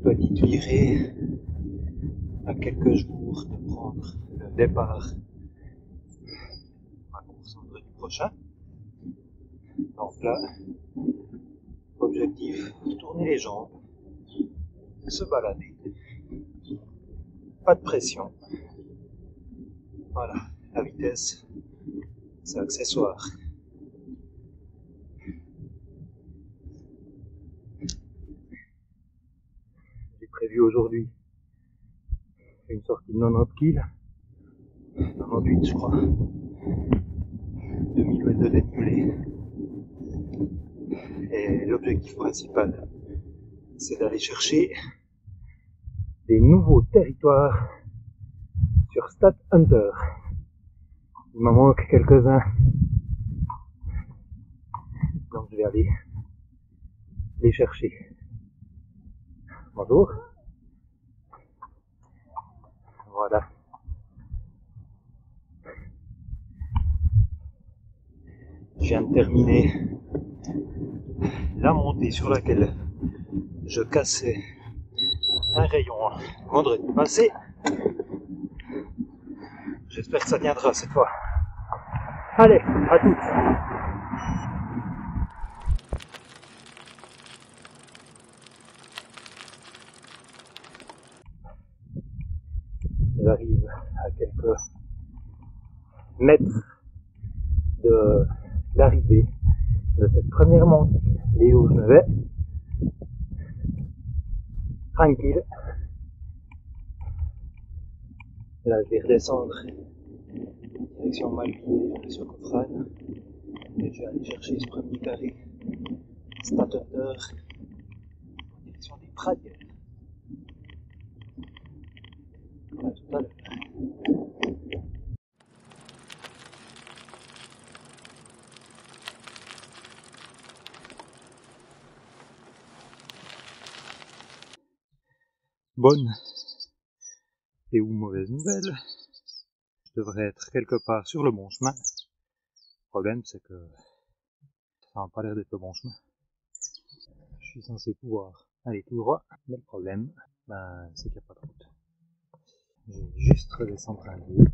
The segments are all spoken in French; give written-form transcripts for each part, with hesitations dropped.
petite virée à quelques jours de prendre le départ à course vendredi prochain. Donc là, objectif, tourner les jambes, se balader, pas de pression. Voilà, la vitesse, c'est accessoire. J'ai prévu aujourd'hui une sortie de 90 kg, 98 je crois, 2000 mètres de dénivelé. Et l'objectif principal, c'est d'aller chercher des nouveaux territoires sur Stat Hunter. Il m'en manque quelques-uns, donc je vais aller les chercher. Bonjour. Voilà. Je viens de terminer la montée sur laquelle je cassais un rayon vendredi passé. J'espère que ça tiendra cette fois. Allez, à toutes. J'arrive à quelques mètres de l'arrivée de cette première montée. Et où je me vais tranquille. Là je vais redescendre direction Malvier sur Cofrane et je vais aller chercher ce premier carré Stat Hunter en direction des Pradières. À tout à l'heure. Bonne et ou mauvaise nouvelle, je devrais être quelque part sur le bon chemin. Le problème c'est que ça n'a pas l'air d'être le bon chemin. Je suis censé pouvoir aller tout droit, mais le problème c'est qu'il n'y a pas de route. Je vais juste redescendre un peu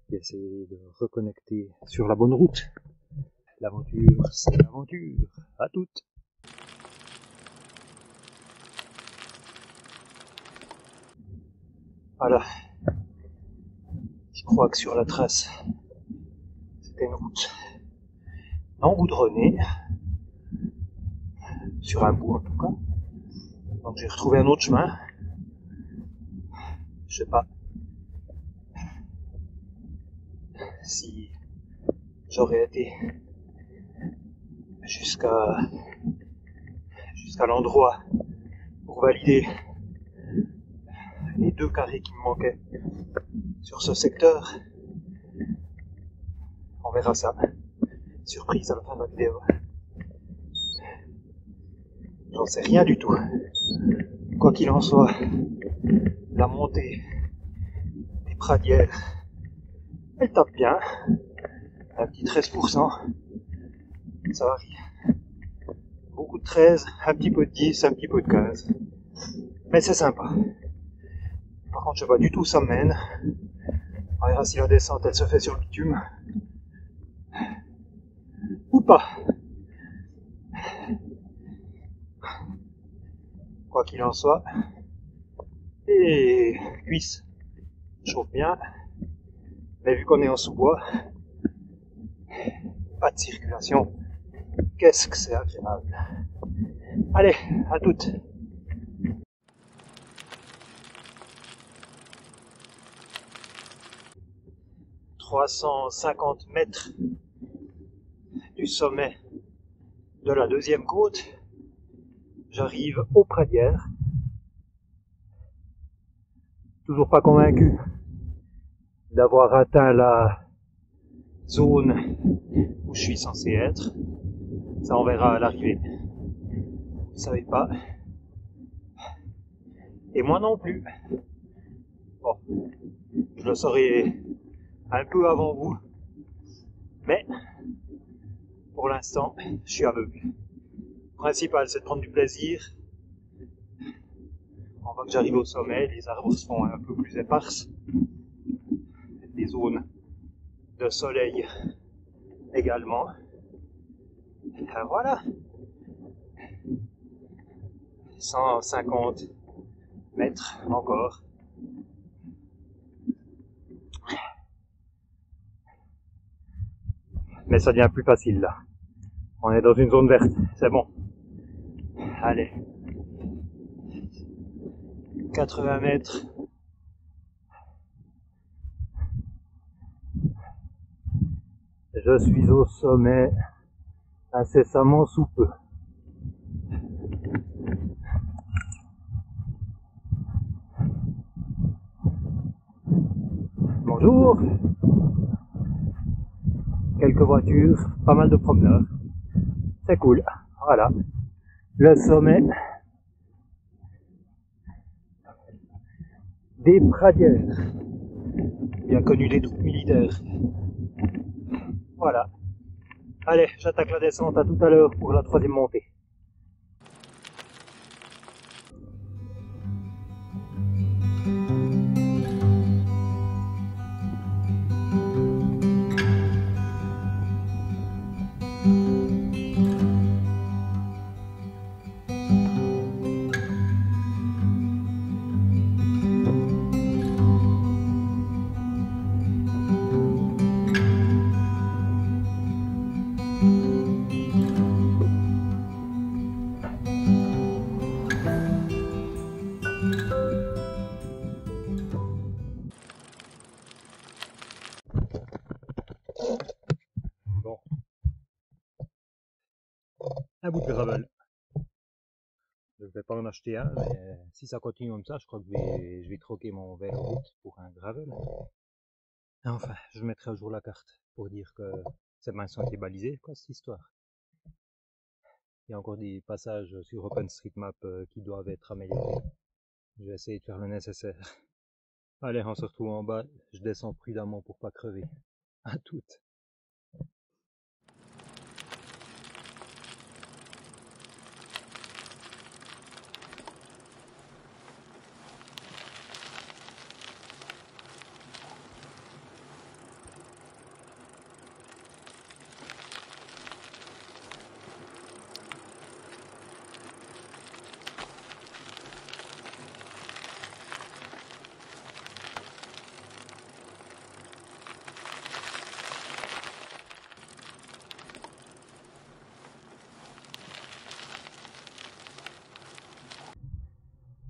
et essayer de reconnecter sur la bonne route. L'aventure, c'est l'aventure. À toutes. Voilà. Je crois que sur la trace, c'était une route non goudronnée, sur un bout en tout cas. Donc j'ai retrouvé un autre chemin. Je sais pas si j'aurais été jusqu'à l'endroit pour valider les 2 carrés qui me manquaient sur ce secteur. On verra ça. Surprise à la fin de la vidéo. J'en sais rien du tout. Quoi qu'il en soit, la montée des Pradières, elle tape bien. Un petit 13%. Ça varie. Beaucoup de 13, un petit peu de 10, un petit peu de 15. Mais c'est sympa. Par contre, je sais pas du tout où ça mène. On verra si la descente elle se fait sur le bitume ou pas. Quoi qu'il en soit, les cuisses chauffent bien, mais vu qu'on est en sous-bois, pas de circulation, qu'est-ce que c'est agréable. Allez, à toutes. « 350 mètres du sommet de la 2e côte, j'arrive aux Pradières. Toujours pas convaincu d'avoir atteint la zone où je suis censé être. Ça on verra à l'arrivée. Vous ne savez pas. Et moi non plus. Bon, je le saurai un peu avant vous. Mais pour l'instant, je suis aveugle. Le principal, c'est de prendre du plaisir On voit que j'arrive au sommet, les arbres sont un peu plus éparses. Des zones de soleil également. Et voilà. 150 mètres encore. Mais ça devient plus facile là. On est dans une zone verte, c'est bon. Allez. 80 mètres. Je suis au sommet incessamment sous peu. Bonjour. Quelques voitures, pas mal de promeneurs. C'est cool. Voilà. Le sommet des Pradières, bien connu des troupes militaires. Voilà. Allez, j'attaque la descente, à tout à l'heure pour la 3e montée. Bon. Un bout de gravel. Je vais pas en acheter un, mais si ça continue comme ça, je crois que je vais troquer mon vélo route pour un gravel. Enfin, je mettrai à jour la carte pour dire que ces mains sont balisées, quoi, cette histoire. Il y a encore des passages sur OpenStreetMap qui doivent être améliorés. Je vais essayer de faire le nécessaire. Allez, on se retrouve en bas. Je descends prudemment pour pas crever. À toutes.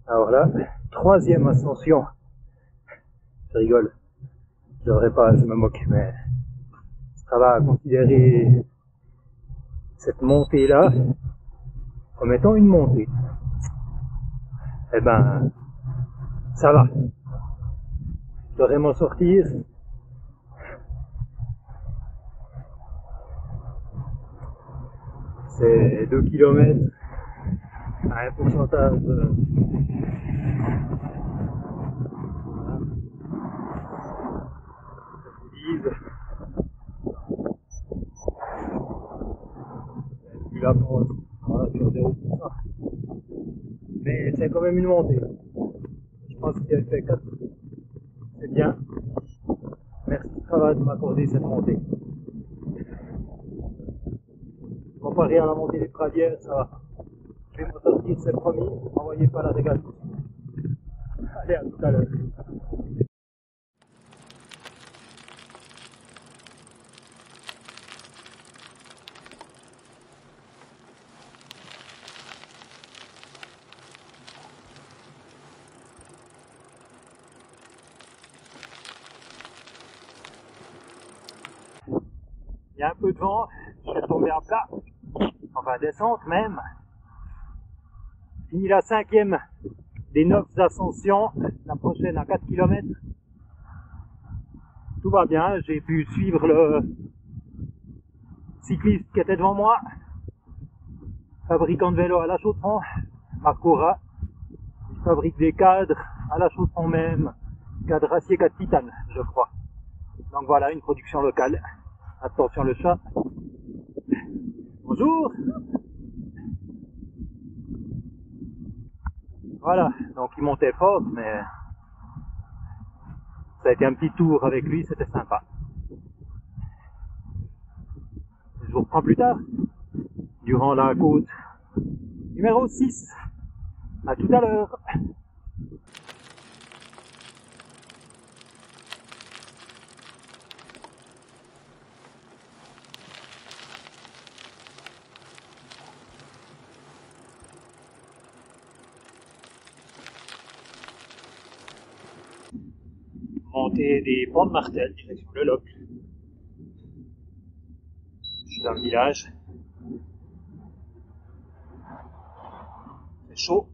Alors là, 3e ascension. Je rigole. Je devrais pas, je me moque, mais ça va considérer cette montée-là comme étant une montée. Eh ben, ça va. Je devrais m'en sortir. C'est 2 km à un pourcentage de... Il va prendre sur 0%. Mais c'est quand même une montée. Je pense qu'il fait 4. C'est bien. Merci de m'accorder cette montée. Comparé à la montée des Pradières, ça va. Je vais m'en sortir, c'est promis. N'envoyez pas la dégâts. Allez, à tout à l'heure. Il y a un peu de vent, je vais tomber à plat, enfin descente même. Fini la 5e des 9 ascensions, la prochaine à 4 km. Tout va bien, j'ai pu suivre le cycliste qui était devant moi, fabricant de vélo à La Chaux-de-Fonds, Marcora. Il fabrique des cadres à La Chaux-de-Fonds même, cadres acier 4 titane, je crois. Donc voilà, une production locale. Attention le chat. Bonjour. Voilà, donc il montait fort, mais ça a été un petit tour avec lui, c'était sympa. Je vous reprends plus tard, durant la côte numéro 6. À tout à l'heure. Montée des ponts de Martel, direction le Locle. Je suis dans le village. C'est chaud.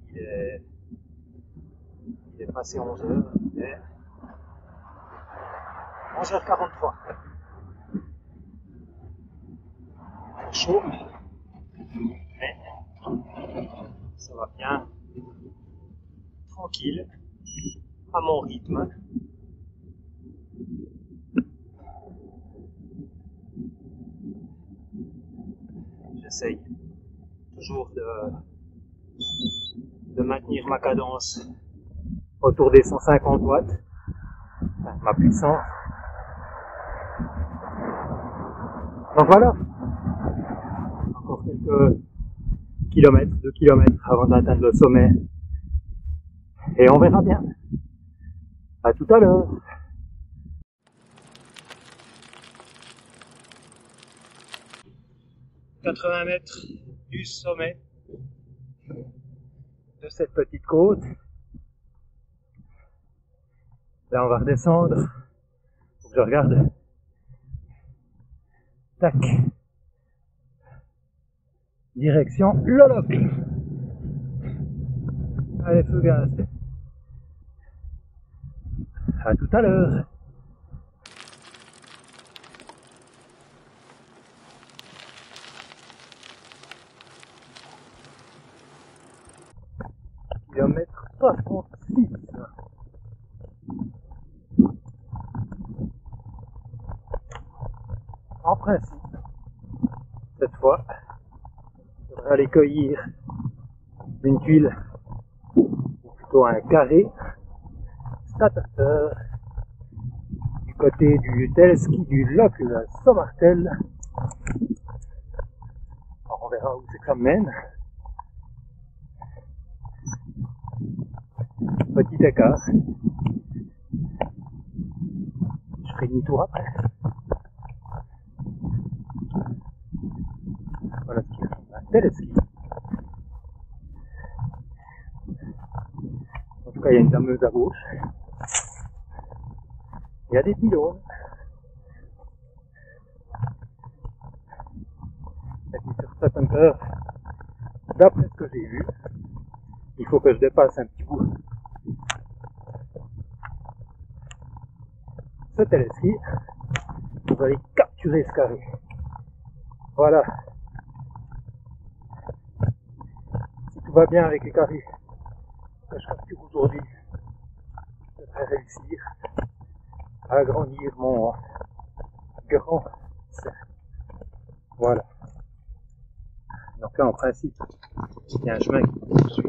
Il est passé 11h. Il est 11h43. C'est chaud. Mais ça va bien. Tranquille. À mon rythme. J'essaye toujours de maintenir ma cadence autour des 150 watts, enfin, ma puissance. Donc voilà, encore quelques kilomètres, 2 kilomètres avant d'atteindre le sommet. Et on verra bien. À tout à l'heure. 80 mètres du sommet de cette petite côte. Là on va redescendre. Faut que je regarde. Tac. Direction le Locle. Allez, feu gaz. À tout à l'heure. Kilomètre 66. En principe, cette fois, je devrais aller cueillir une tuile, ou plutôt un carré statateur du côté du téléski du Locle Sommartel. Alors on verra où c'est que ça me mène. Petit écart. Je ferai demi-tour après. Voilà ce qu'il y a. Un téléski. En tout cas, il y a une dameuse à gauche. Il y a des pylônes. Et puis sur certaines heures, d'après ce que j'ai vu, il faut que je dépasse un petit bout ce téléski. Vous allez capturer ce carré. Voilà. Si tout va bien avec les carrés que je capture aujourd'hui, je devrais réussir à agrandir mon grand cercle. Voilà. Donc là, en principe, il y a un chemin qui me poursuit.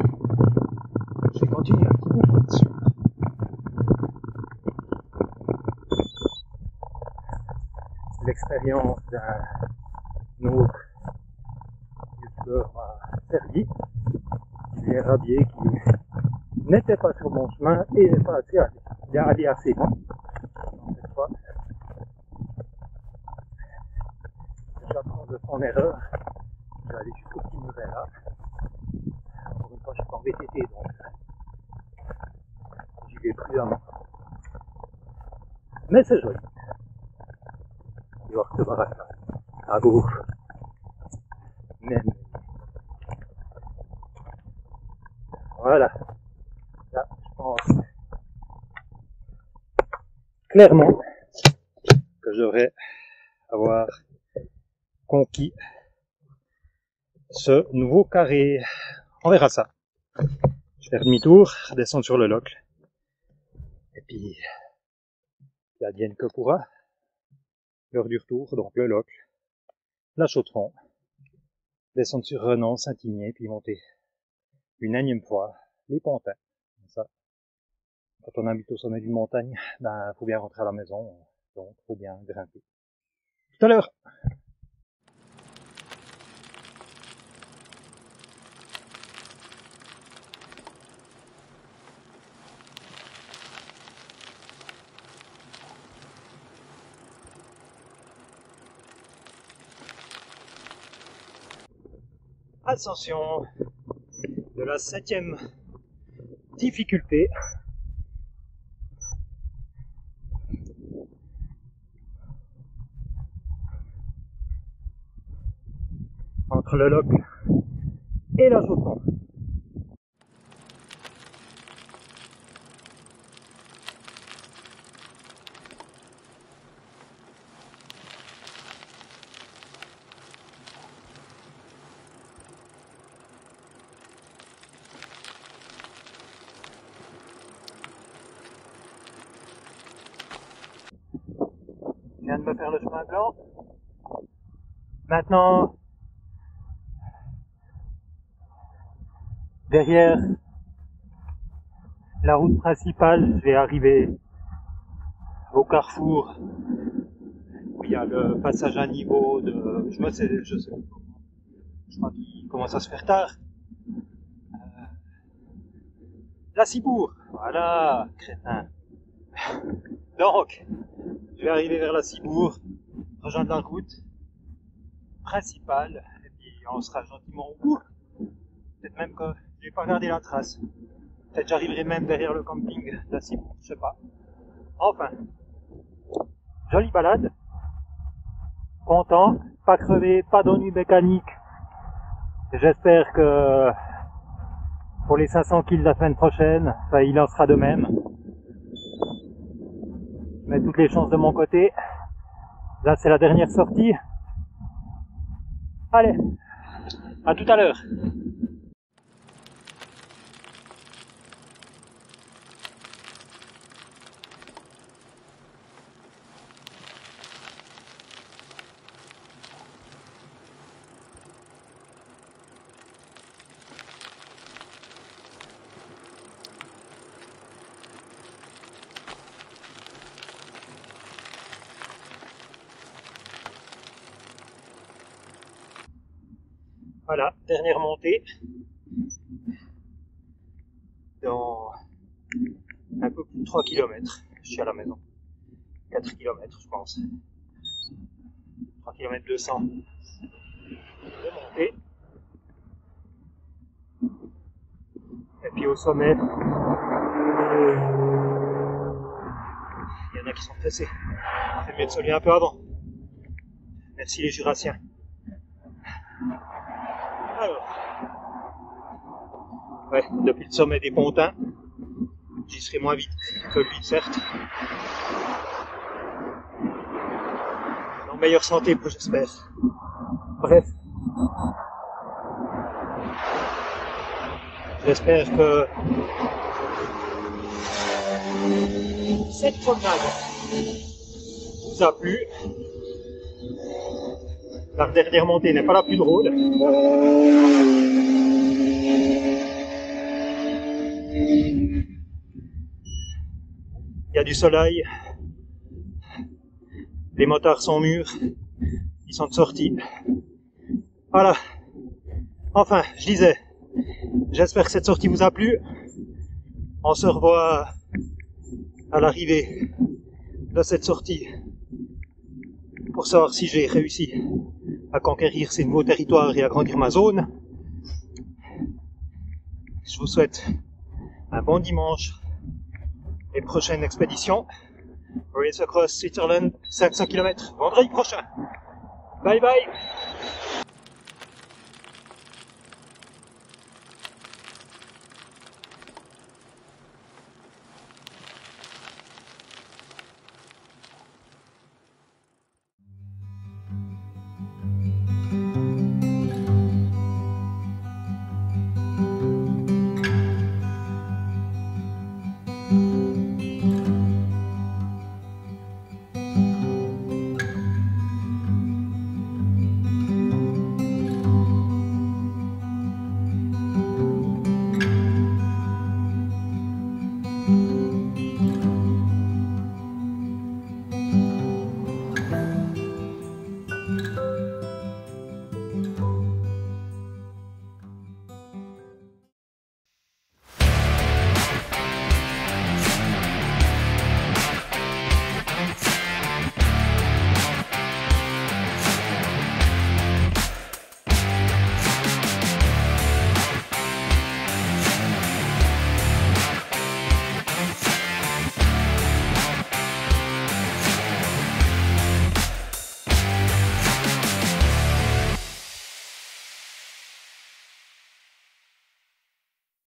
Je vais continuer un petit peu dessus. L'expérience d'un autre youtubeur m'a servi. Il est Rabier qui n'était pas sur mon chemin et n'est pas assez allé. Il est allé assez loin. Donc cette fois, j'apprends de son erreur. Je vais aller jusqu'au petit muret là. Encore une fois, je suis pas en VTT, donc j'y vais prudemment. Mais c'est joli. Il va se barrer à gauche. Même. Voilà. Là, je pense clairement que je devrais avoir conquis ce nouveau carré. On verra ça. Je vais faire demi-tour, redescendre sur le Locle. Et puis, il advienne que pourra. L'heure du retour, donc le Locle, la Chaux-de-Fonds, descendre sur Renan, Saint-Imier, puis monter une énième fois les pantins. Ça, quand on habite au sommet d'une montagne, ben faut bien rentrer à la maison, donc faut bien grimper. Tout à l'heure. Ascension de la 7e difficulté. Entre le loch et la chaussée. Je viens de me faire le chemin blanc. Maintenant, derrière la route principale, je vais arriver au carrefour où il y a le passage à niveau de... Je crois qu'il commence à se faire tard. La Ciboure. Voilà, crétin. Donc, je vais arriver vers la Ciboure, rejoindre la route principale, et puis on sera gentiment au bout. Peut-être même que je vais pas regarder la trace. Peut-être j'arriverai même derrière le camping de la Ciboure, je sais pas. Enfin, jolie balade. Content, pas crevé, pas d'ennui mécanique. J'espère que pour les 500 kills la semaine prochaine, ça, il en sera de même. Je mets toutes les chances de mon côté. Là, c'est la dernière sortie. Allez, à tout à l'heure. Voilà, dernière montée. Dans un peu plus de 3 km, je suis à la maison. 4 km, je pense. 3 km 200 de montée. Et puis au sommet, il y en a qui sont pressés. C'est mieux de se lever un peu avant. Merci les Jurassiens. Alors, ouais, depuis le sommet des Pontins, j'y serai moins vite que lui, certes. En meilleure santé, j'espère. Bref. J'espère que cette promenade vous a plu. La dernière montée n'est pas la plus drôle. Il y a du soleil. Les motards sont mûrs. Ils sont sortis. Voilà. Enfin, je disais, j'espère que cette sortie vous a plu. On se revoit à l'arrivée de cette sortie pour savoir si j'ai réussi à conquérir ces nouveaux territoires et à agrandir ma zone. Je vous souhaite un bon dimanche et prochaine expédition Race Across Switzerland 500 km vendredi prochain. Bye bye.